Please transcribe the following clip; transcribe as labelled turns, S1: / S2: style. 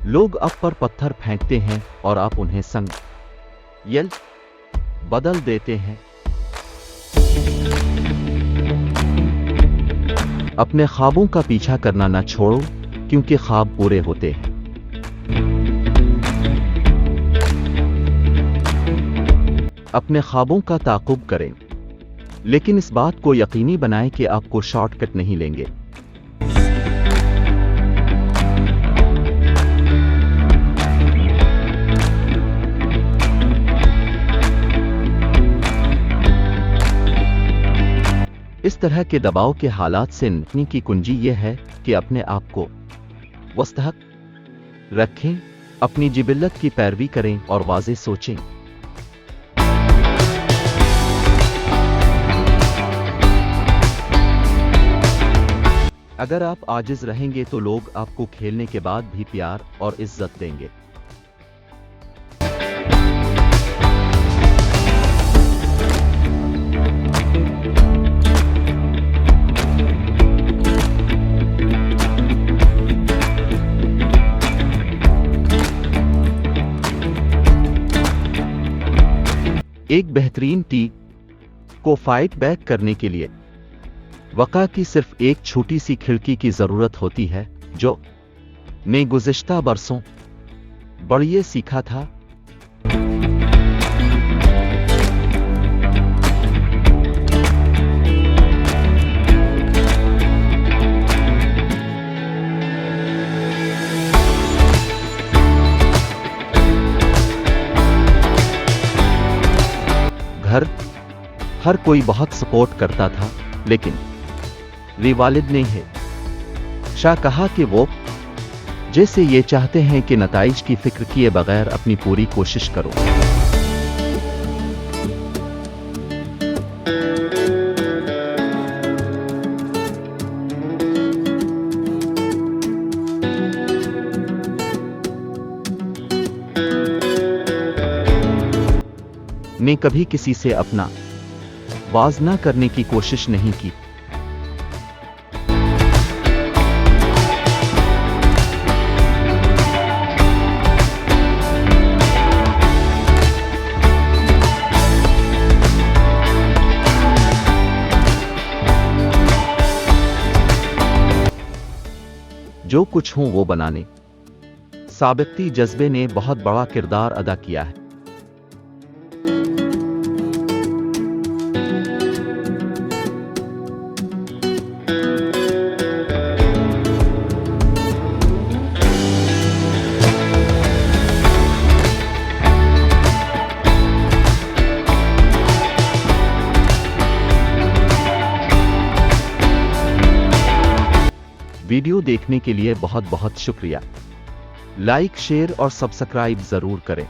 S1: लोग आप पर पत्थर फेंकते हैं और आप उन्हें संग यल बदल देते हैं। अपने ख्वाबों का पीछा करना न छोड़ो, क्योंकि ख्वाब पूरे होते हैं। अपने ख्वाबों का ताक़ुब करें, लेकिन इस बात को यकीनी बनाएं कि आपको शॉर्टकट नहीं लेंगे। इस तरह के दबाव के हालात से निपटने की कुंजी यह है कि अपने आप को वस्तहक रखें, अपनी जिबिल्लत की पैरवी करें और वाज़ेह सोचें। अगर आप आजिज़ रहेंगे तो लोग आपको खेलने के बाद भी प्यार और इज्जत देंगे। एक बेहतरीन टी को फाइट बैक करने के लिए वक़ा की सिर्फ एक छोटी सी खिड़की की ज़रूरत होती है, जो ने गुज़िश्ता बरसों बढ़िए सीखा था। घर हर कोई बहुत सपोर्ट करता था, लेकिन वालिद ने है शाह कहा कि वो जैसे ये चाहते हैं कि नताइज की फिक्र किए बगैर अपनी पूरी कोशिश करो। ने कभी किसी से अपना वाज ना करने की कोशिश नहीं की। जो कुछ हूं वो बनाने साबिती जज्बे ने बहुत बड़ा किरदार अदा किया है। वीडियो देखने के लिए बहुत बहुत शुक्रिया। लाइक, शेयर और सब्सक्राइब जरूर करें।